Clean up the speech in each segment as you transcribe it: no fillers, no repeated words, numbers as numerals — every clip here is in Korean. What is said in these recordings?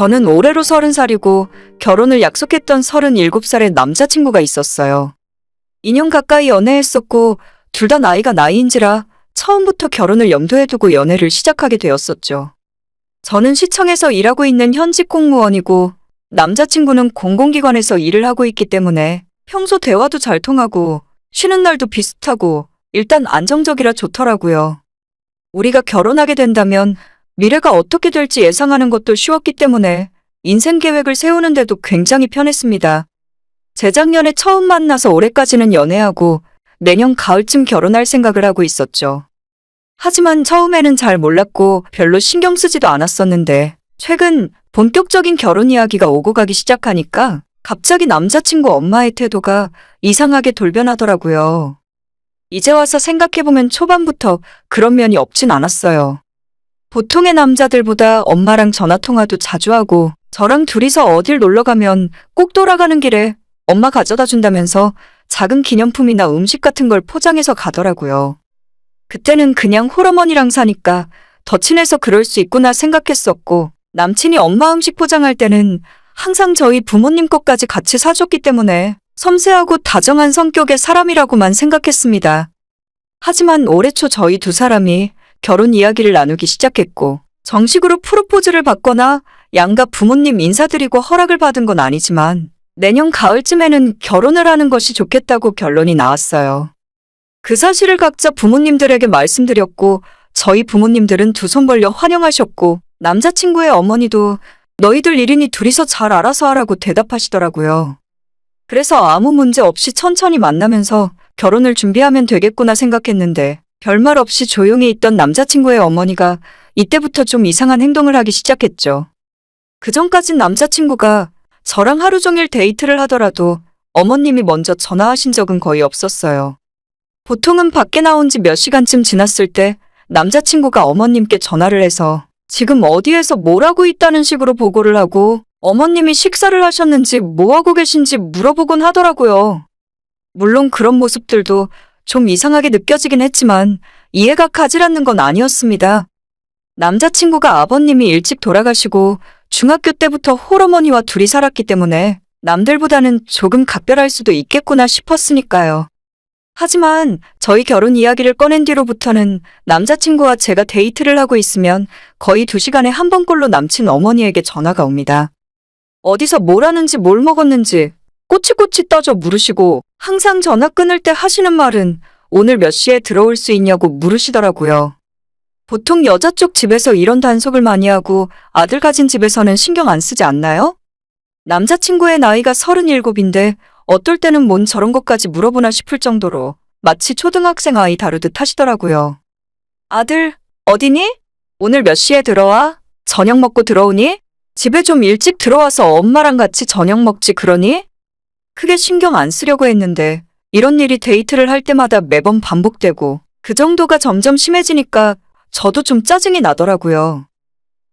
저는 올해로 30살이고 결혼을 약속했던 37살의 남자친구가 있었어요. 2년 가까이 연애했었고 둘 다 나이가 나이인지라 처음부터 결혼을 염두에 두고 연애를 시작하게 되었었죠. 저는 시청에서 일하고 있는 현직 공무원이고 남자친구는 공공기관에서 일을 하고 있기 때문에 평소 대화도 잘 통하고 쉬는 날도 비슷하고 일단 안정적이라 좋더라고요. 우리가 결혼하게 된다면 미래가 어떻게 될지 예상하는 것도 쉬웠기 때문에 인생 계획을 세우는데도 굉장히 편했습니다. 재작년에 처음 만나서 올해까지는 연애하고 내년 가을쯤 결혼할 생각을 하고 있었죠. 하지만 처음에는 잘 몰랐고 별로 신경 쓰지도 않았었는데 최근 본격적인 결혼 이야기가 오고 가기 시작하니까 갑자기 남자친구 엄마의 태도가 이상하게 돌변하더라고요. 이제 와서 생각해보면 초반부터 그런 면이 없진 않았어요. 보통의 남자들보다 엄마랑 전화통화도 자주 하고 저랑 둘이서 어딜 놀러가면 꼭 돌아가는 길에 엄마 가져다 준다면서 작은 기념품이나 음식 같은 걸 포장해서 가더라고요. 그때는 그냥 홀어머니랑 사니까 더 친해서 그럴 수 있구나 생각했었고 남친이 엄마 음식 포장할 때는 항상 저희 부모님 것까지 같이 사줬기 때문에 섬세하고 다정한 성격의 사람이라고만 생각했습니다. 하지만 올해 초 저희 두 사람이 결혼 이야기를 나누기 시작했고 정식으로 프로포즈를 받거나 양가 부모님 인사드리고 허락을 받은 건 아니지만 내년 가을쯤에는 결혼을 하는 것이 좋겠다고 결론이 나왔어요. 그 사실을 각자 부모님들에게 말씀드렸고 저희 부모님들은 두 손 벌려 환영하셨고 남자친구의 어머니도 너희들 일이니 둘이서 잘 알아서 하라고 대답하시더라고요. 그래서 아무 문제 없이 천천히 만나면서 결혼을 준비하면 되겠구나 생각했는데 별말 없이 조용히 있던 남자친구의 어머니가 이때부터 좀 이상한 행동을 하기 시작했죠. 그전까진 남자친구가 저랑 하루 종일 데이트를 하더라도 어머님이 먼저 전화하신 적은 거의 없었어요. 보통은 밖에 나온 지 몇 시간쯤 지났을 때 남자친구가 어머님께 전화를 해서 지금 어디에서 뭘 하고 있다는 식으로 보고를 하고 어머님이 식사를 하셨는지 뭐 하고 계신지 물어보곤 하더라고요. 물론 그런 모습들도 좀 이상하게 느껴지긴 했지만 이해가 가지 않는 건 아니었습니다. 남자친구가 아버님이 일찍 돌아가시고 중학교 때부터 홀어머니와 둘이 살았기 때문에 남들보다는 조금 각별할 수도 있겠구나 싶었으니까요. 하지만 저희 결혼 이야기를 꺼낸 뒤로부터는 남자친구와 제가 데이트를 하고 있으면 거의 2시간에 한 번꼴로 남친 어머니에게 전화가 옵니다. 어디서 뭘 하는지 뭘 먹었는지 꼬치꼬치 떠져 물으시고 항상 전화 끊을 때 하시는 말은 오늘 몇 시에 들어올 수 있냐고 물으시더라고요. 보통 여자 쪽 집에서 이런 단속을 많이 하고 아들 가진 집에서는 신경 안 쓰지 않나요? 남자친구의 나이가 37인데 어떨 때는 뭔 저런 것까지 물어보나 싶을 정도로 마치 초등학생 아이 다루듯 하시더라고요. 아들, 어디니? 오늘 몇 시에 들어와? 저녁 먹고 들어오니? 집에 좀 일찍 들어와서 엄마랑 같이 저녁 먹지 그러니? 크게 신경 안 쓰려고 했는데 이런 일이 데이트를 할 때마다 매번 반복되고 그 정도가 점점 심해지니까 저도 좀 짜증이 나더라고요.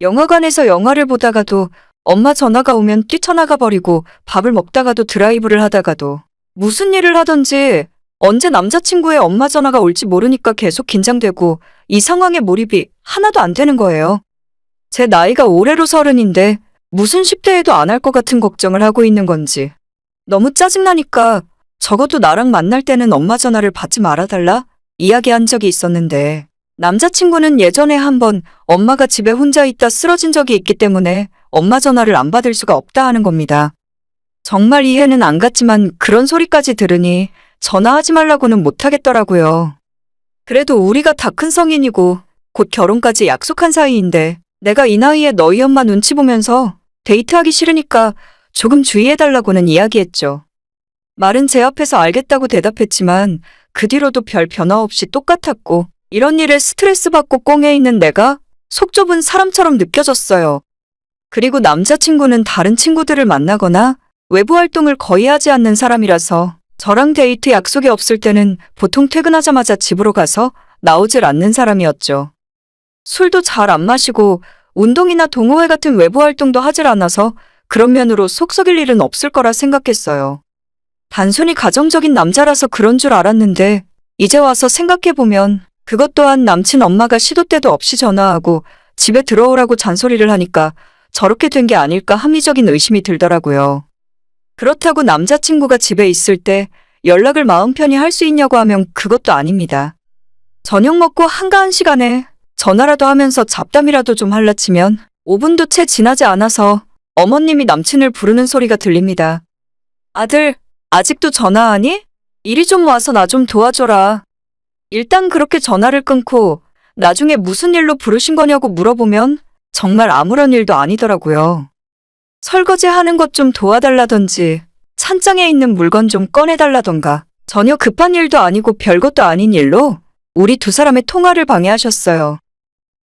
영화관에서 영화를 보다가도 엄마 전화가 오면 뛰쳐나가 버리고 밥을 먹다가도 드라이브를 하다가도 무슨 일을 하던지 언제 남자친구의 엄마 전화가 올지 모르니까 계속 긴장되고 이 상황에 몰입이 하나도 안 되는 거예요. 제 나이가 올해로 30인데 무슨 10대에도 안 할 것 같은 걱정을 하고 있는 건지 너무 짜증나니까 적어도 나랑 만날 때는 엄마 전화를 받지 말아달라 이야기한 적이 있었는데 남자친구는 예전에 한번 엄마가 집에 혼자 있다 쓰러진 적이 있기 때문에 엄마 전화를 안 받을 수가 없다 하는 겁니다. 정말 이해는 안 갔지만 그런 소리까지 들으니 전화하지 말라고는 못하겠더라고요. 그래도 우리가 다 큰 성인이고 곧 결혼까지 약속한 사이인데 내가 이 나이에 너희 엄마 눈치 보면서 데이트하기 싫으니까 조금 주의해달라고는 이야기했죠. 말은 제 앞에서 알겠다고 대답했지만 그 뒤로도 별 변화 없이 똑같았고 이런 일에 스트레스 받고 꽁에 있는 내가 속 좁은 사람처럼 느껴졌어요. 그리고 남자친구는 다른 친구들을 만나거나 외부 활동을 거의 하지 않는 사람이라서 저랑 데이트 약속이 없을 때는 보통 퇴근하자마자 집으로 가서 나오질 않는 사람이었죠. 술도 잘 안 마시고 운동이나 동호회 같은 외부 활동도 하질 않아서 그런 면으로 속 썩일 일은 없을 거라 생각했어요. 단순히 가정적인 남자라서 그런 줄 알았는데 이제 와서 생각해보면 그것 또한 남친 엄마가 시도 때도 없이 전화하고 집에 들어오라고 잔소리를 하니까 저렇게 된 게 아닐까 합리적인 의심이 들더라고요. 그렇다고 남자친구가 집에 있을 때 연락을 마음 편히 할 수 있냐고 하면 그것도 아닙니다. 저녁 먹고 한가한 시간에 전화라도 하면서 잡담이라도 좀 할라치면 5분도 채 지나지 않아서 어머님이 남친을 부르는 소리가 들립니다. 아들, 아직도 전화하니? 이리 좀 와서 나 좀 도와줘라. 일단 그렇게 전화를 끊고 나중에 무슨 일로 부르신 거냐고 물어보면 정말 아무런 일도 아니더라고요. 설거지 하는 것 좀 도와달라던지 찬장에 있는 물건 좀 꺼내달라던가 전혀 급한 일도 아니고 별것도 아닌 일로 우리 두 사람의 통화를 방해하셨어요.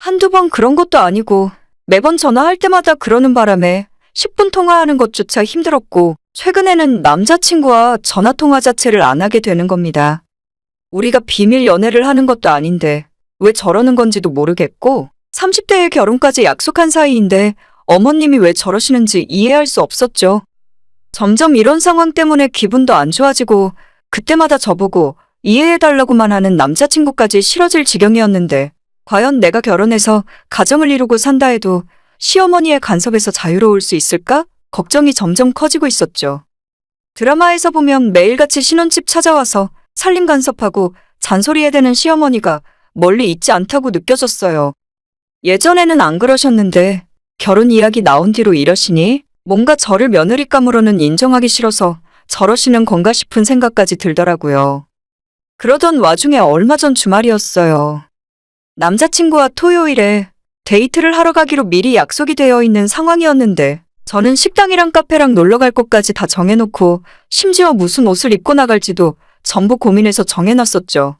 한두 번 그런 것도 아니고 매번 전화할 때마다 그러는 바람에 10분 통화하는 것조차 힘들었고 최근에는 남자친구와 전화통화 자체를 안 하게 되는 겁니다. 우리가 비밀 연애를 하는 것도 아닌데 왜 저러는 건지도 모르겠고 30대에 결혼까지 약속한 사이인데 어머님이 왜 저러시는지 이해할 수 없었죠. 점점 이런 상황 때문에 기분도 안 좋아지고 그때마다 저보고 이해해달라고만 하는 남자친구까지 싫어질 지경이었는데 과연 내가 결혼해서 가정을 이루고 산다 해도 시어머니의 간섭에서 자유로울 수 있을까? 걱정이 점점 커지고 있었죠. 드라마에서 보면 매일같이 신혼집 찾아와서 살림 간섭하고 잔소리해대는 시어머니가 멀리 있지 않다고 느껴졌어요. 예전에는 안 그러셨는데 결혼 이야기 나온 뒤로 이러시니 뭔가 저를 며느리감으로는 인정하기 싫어서 저러시는 건가 싶은 생각까지 들더라고요. 그러던 와중에 얼마 전 주말이었어요. 남자친구와 토요일에 데이트를 하러 가기로 미리 약속이 되어 있는 상황이었는데 저는 식당이랑 카페랑 놀러 갈 곳까지 다 정해놓고 심지어 무슨 옷을 입고 나갈지도 전부 고민해서 정해놨었죠.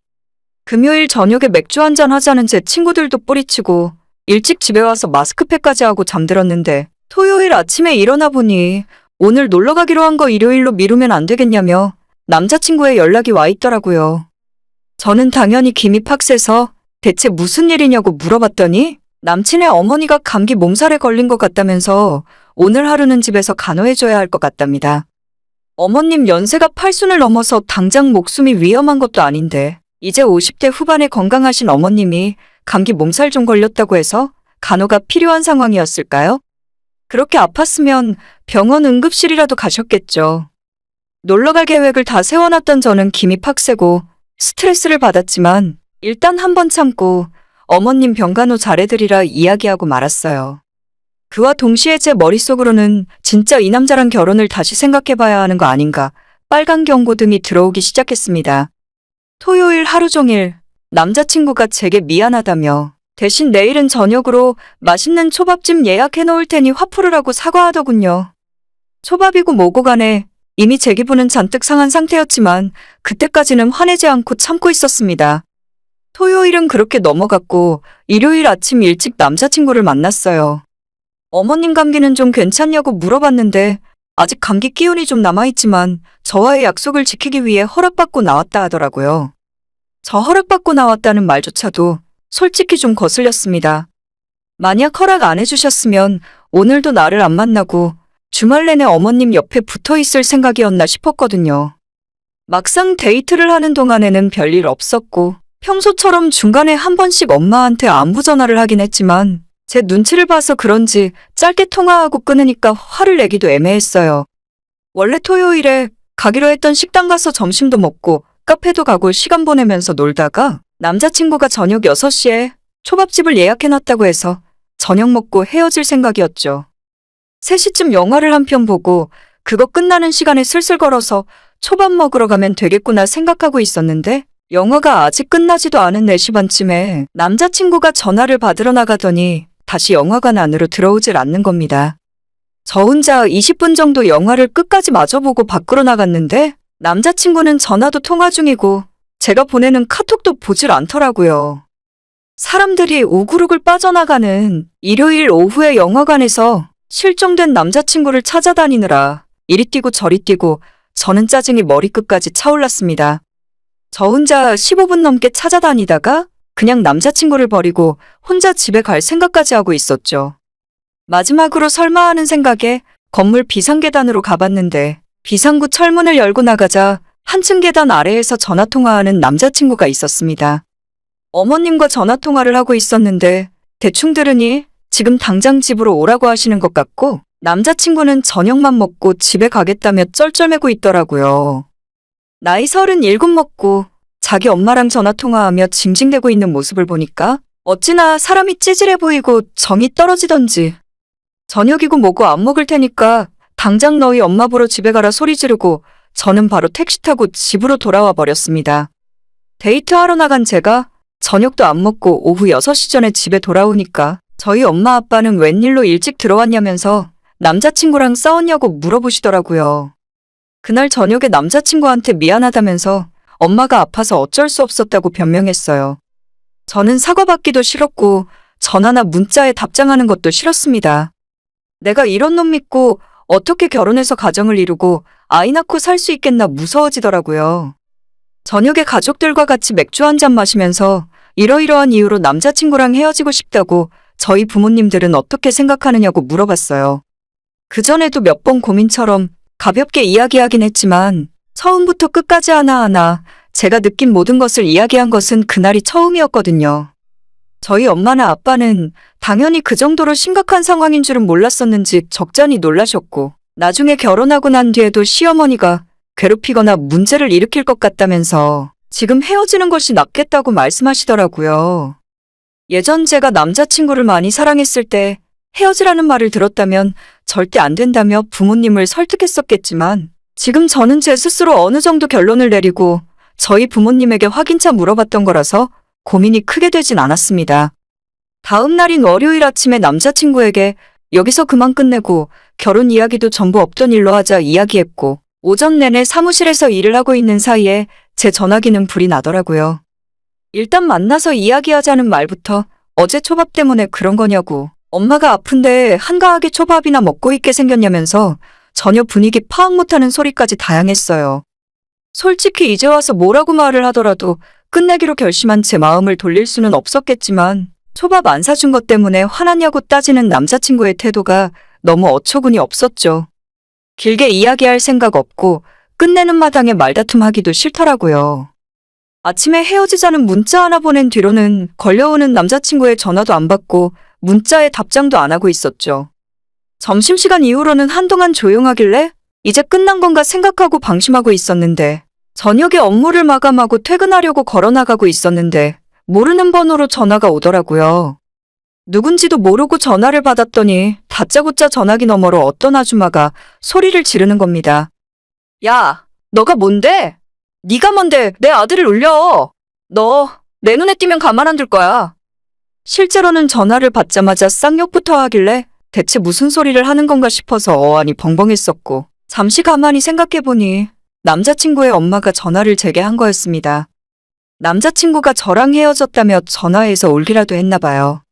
금요일 저녁에 맥주 한잔 하자는 제 친구들도 뿌리치고 일찍 집에 와서 마스크팩까지 하고 잠들었는데 토요일 아침에 일어나 보니 오늘 놀러 가기로 한 거 일요일로 미루면 안 되겠냐며 남자친구의 연락이 와 있더라고요. 저는 당연히 김이 팍세서 대체 무슨 일이냐고 물어봤더니 남친의 어머니가 감기 몸살에 걸린 것 같다면서 오늘 하루는 집에서 간호해줘야 할 것 같답니다. 어머님 연세가 80을 넘어서 당장 목숨이 위험한 것도 아닌데 이제 50대 후반에 건강하신 어머님이 감기 몸살 좀 걸렸다고 해서 간호가 필요한 상황이었을까요? 그렇게 아팠으면 병원 응급실이라도 가셨겠죠. 놀러갈 계획을 다 세워놨던 저는 김이 팍세고 스트레스를 받았지만 일단 한번 참고 어머님 병간호 잘해드리라 이야기하고 말았어요. 그와 동시에 제 머릿속으로는 진짜 이 남자랑 결혼을 다시 생각해봐야 하는 거 아닌가 빨간 경고등이 들어오기 시작했습니다. 토요일 하루 종일 남자친구가 제게 미안하다며 대신 내일은 저녁으로 맛있는 초밥집 예약해 놓을 테니 화풀으라고 사과하더군요. 초밥이고 뭐고 간에 이미 제 기분은 잔뜩 상한 상태였지만 그때까지는 화내지 않고 참고 있었습니다. 토요일은 그렇게 넘어갔고 일요일 아침 일찍 남자친구를 만났어요. 어머님 감기는 좀 괜찮냐고 물어봤는데 아직 감기 기운이 좀 남아있지만 저와의 약속을 지키기 위해 허락받고 나왔다 하더라고요. 저 허락받고 나왔다는 말조차도 솔직히 좀 거슬렸습니다. 만약 허락 안 해주셨으면 오늘도 나를 안 만나고 주말 내내 어머님 옆에 붙어 있을 생각이었나 싶었거든요. 막상 데이트를 하는 동안에는 별일 없었고 평소처럼 중간에 한 번씩 엄마한테 안부 전화를 하긴 했지만 제 눈치를 봐서 그런지 짧게 통화하고 끊으니까 화를 내기도 애매했어요. 원래 토요일에 가기로 했던 식당 가서 점심도 먹고 카페도 가고 시간 보내면서 놀다가 남자친구가 저녁 6시에 초밥집을 예약해놨다고 해서 저녁 먹고 헤어질 생각이었죠. 3시쯤 영화를 한 편 보고 그거 끝나는 시간에 슬슬 걸어서 초밥 먹으러 가면 되겠구나 생각하고 있었는데 영화가 아직 끝나지도 않은 4시 반쯤에 남자친구가 전화를 받으러 나가더니 다시 영화관 안으로 들어오질 않는 겁니다. 저 혼자 20분 정도 영화를 끝까지 마저 보고 밖으로 나갔는데 남자친구는 전화도 통화 중이고 제가 보내는 카톡도 보질 않더라고요. 사람들이 우글우글 빠져나가는 일요일 오후에 영화관에서 실종된 남자친구를 찾아다니느라 이리 뛰고 저리 뛰고 저는 짜증이 머리끝까지 차올랐습니다. 저 혼자 15분 넘게 찾아다니다가 그냥 남자친구를 버리고 혼자 집에 갈 생각까지 하고 있었죠. 마지막으로 설마 하는 생각에 건물 비상계단으로 가봤는데 비상구 철문을 열고 나가자 한층 계단 아래에서 전화통화하는 남자친구가 있었습니다. 어머님과 전화통화를 하고 있었는데 대충 들으니 지금 당장 집으로 오라고 하시는 것 같고 남자친구는 저녁만 먹고 집에 가겠다며 쩔쩔매고 있더라고요. 나이 37 먹고 자기 엄마랑 전화통화하며 징징대고 있는 모습을 보니까 어찌나 사람이 찌질해 보이고 정이 떨어지던지. 저녁이고 뭐고 안 먹을 테니까 당장 너희 엄마 보러 집에 가라 소리 지르고 저는 바로 택시 타고 집으로 돌아와 버렸습니다. 데이트하러 나간 제가 저녁도 안 먹고 오후 6시 전에 집에 돌아오니까 저희 엄마 아빠는 웬일로 일찍 들어왔냐면서 남자친구랑 싸웠냐고 물어보시더라고요. 그날 저녁에 남자친구한테 미안하다면서 엄마가 아파서 어쩔 수 없었다고 변명했어요. 저는 사과받기도 싫었고 전화나 문자에 답장하는 것도 싫었습니다. 내가 이런 놈 믿고 어떻게 결혼해서 가정을 이루고 아이 낳고 살 수 있겠나 무서워지더라고요. 저녁에 가족들과 같이 맥주 한잔 마시면서 이러이러한 이유로 남자친구랑 헤어지고 싶다고 저희 부모님들은 어떻게 생각하느냐고 물어봤어요. 그전에도 몇 번 고민처럼 가볍게 이야기하긴 했지만 처음부터 끝까지 하나하나 제가 느낀 모든 것을 이야기한 것은 그날이 처음이었거든요. 저희 엄마나 아빠는 당연히 그 정도로 심각한 상황인 줄은 몰랐었는지 적잖이 놀라셨고 나중에 결혼하고 난 뒤에도 시어머니가 괴롭히거나 문제를 일으킬 것 같다면서 지금 헤어지는 것이 낫겠다고 말씀하시더라고요. 예전 제가 남자친구를 많이 사랑했을 때 헤어지라는 말을 들었다면 절대 안 된다며 부모님을 설득했었겠지만 지금 저는 제 스스로 어느 정도 결론을 내리고 저희 부모님에게 확인차 물어봤던 거라서 고민이 크게 되진 않았습니다. 다음 날인 월요일 아침에 남자친구에게 여기서 그만 끝내고 결혼 이야기도 전부 없던 일로 하자 이야기했고 오전 내내 사무실에서 일을 하고 있는 사이에 제 전화기는 불이 나더라고요. 일단 만나서 이야기하자는 말부터 어제 초밥 때문에 그런 거냐고 엄마가 아픈데 한가하게 초밥이나 먹고 있게 생겼냐면서 전혀 분위기 파악 못하는 소리까지 다양했어요. 솔직히 이제 와서 뭐라고 말을 하더라도 끝내기로 결심한 제 마음을 돌릴 수는 없었겠지만 초밥 안 사준 것 때문에 화났냐고 따지는 남자친구의 태도가 너무 어처구니 없었죠. 길게 이야기할 생각 없고 끝내는 마당에 말다툼하기도 싫더라고요. 아침에 헤어지자는 문자 하나 보낸 뒤로는 걸려오는 남자친구의 전화도 안 받고 문자에 답장도 안 하고 있었죠. 점심시간 이후로는 한동안 조용하길래 이제 끝난 건가 생각하고 방심하고 있었는데 저녁에 업무를 마감하고 퇴근하려고 걸어나가고 있었는데 모르는 번호로 전화가 오더라고요. 누군지도 모르고 전화를 받았더니 다짜고짜 전화기 너머로 어떤 아줌마가 소리를 지르는 겁니다. 야, 너가 뭔데? 네가 뭔데 내 아들을 울려. 너 내 눈에 띄면 가만 안 둘 거야. 실제로는 전화를 받자마자 쌍욕부터 하길래 대체 무슨 소리를 하는 건가 싶어서 어안이 벙벙했었고 잠시 가만히 생각해보니 남자친구의 엄마가 전화를 제게 한 거였습니다. 남자친구가 저랑 헤어졌다며 전화해서 울기라도 했나 봐요.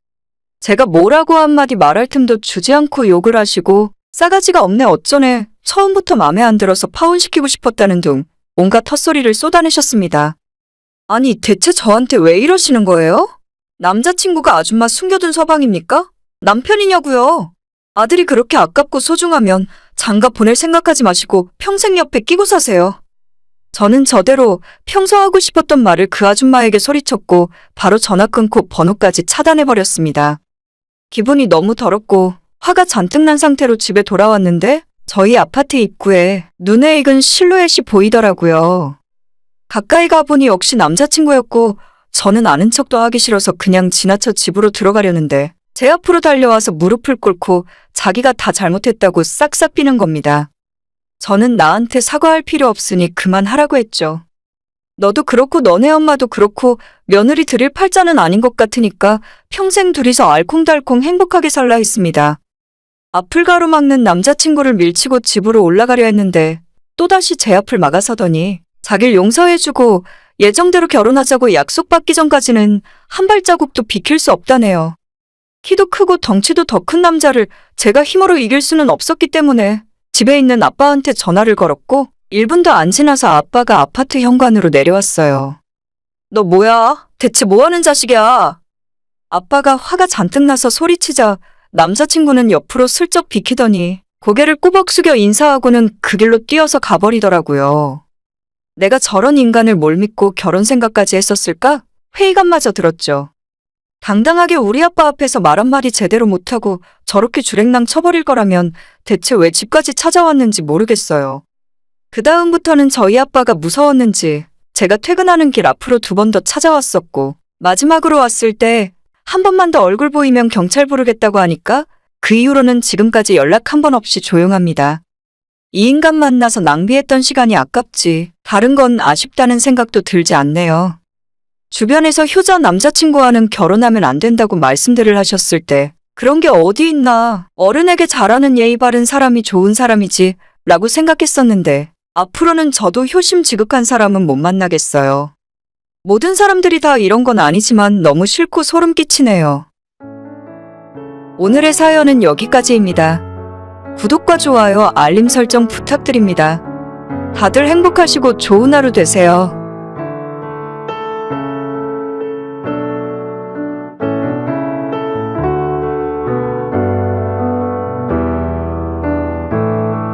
제가 뭐라고 한마디 말할 틈도 주지 않고 욕을 하시고 싸가지가 없네 어쩌네 처음부터 맘에 안 들어서 파혼시키고 싶었다는 등 온갖 헛소리를 쏟아내셨습니다. 아니 대체 저한테 왜 이러시는 거예요? 남자친구가 아줌마 숨겨둔 서방입니까? 남편이냐고요? 아들이 그렇게 아깝고 소중하면 장가 보낼 생각하지 마시고 평생 옆에 끼고 사세요. 저는 저대로 평소 하고 싶었던 말을 그 아줌마에게 소리쳤고 바로 전화 끊고 번호까지 차단해버렸습니다. 기분이 너무 더럽고 화가 잔뜩 난 상태로 집에 돌아왔는데 저희 아파트 입구에 눈에 익은 실루엣이 보이더라고요. 가까이 가보니 역시 남자친구였고 저는 아는 척도 하기 싫어서 그냥 지나쳐 집으로 들어가려는데 제 앞으로 달려와서 무릎을 꿇고 자기가 다 잘못했다고 싹싹 비는 겁니다. 저는 나한테 사과할 필요 없으니 그만하라고 했죠. 너도 그렇고 너네 엄마도 그렇고 며느리 드릴 팔자는 아닌 것 같으니까 평생 둘이서 알콩달콩 행복하게 살라 했습니다. 앞을 가로막는 남자친구를 밀치고 집으로 올라가려 했는데 또다시 제 앞을 막아서더니 자길 용서해주고 예정대로 결혼하자고 약속받기 전까지는 한 발자국도 비킬 수 없다네요. 키도 크고 덩치도 더 큰 남자를 제가 힘으로 이길 수는 없었기 때문에 집에 있는 아빠한테 전화를 걸었고 1분도 안 지나서 아빠가 아파트 현관으로 내려왔어요. 너 뭐야? 대체 뭐하는 자식이야? 아빠가 화가 잔뜩 나서 소리치자 남자친구는 옆으로 슬쩍 비키더니 고개를 꾸벅 숙여 인사하고는 그 길로 뛰어서 가버리더라고요. 내가 저런 인간을 뭘 믿고 결혼 생각까지 했었을까? 회의감마저 들었죠. 당당하게 우리 아빠 앞에서 말 한마디 제대로 못하고 저렇게 주랭랑 쳐버릴 거라면 대체 왜 집까지 찾아왔는지 모르겠어요. 그 다음부터는 저희 아빠가 무서웠는지 제가 퇴근하는 길 앞으로 2번 더 찾아왔었고, 마지막으로 왔을 때 한 번만 더 얼굴 보이면 경찰 부르겠다고 하니까 그 이후로는 지금까지 연락 한 번 없이 조용합니다. 이 인간 만나서 낭비했던 시간이 아깝지 다른 건 아쉽다는 생각도 들지 않네요. 주변에서 효자 남자친구와는 결혼하면 안 된다고 말씀들을 하셨을 때 그런 게 어디 있나, 어른에게 잘하는 예의 바른 사람이 좋은 사람이지 라고 생각했었는데 앞으로는 저도 효심 지극한 사람은 못 만나겠어요. 모든 사람들이 다 이런 건 아니지만 너무 싫고 소름 끼치네요. 오늘의 사연은 여기까지입니다. 구독과 좋아요, 알림 설정 부탁드립니다. 다들 행복하시고 좋은 하루 되세요.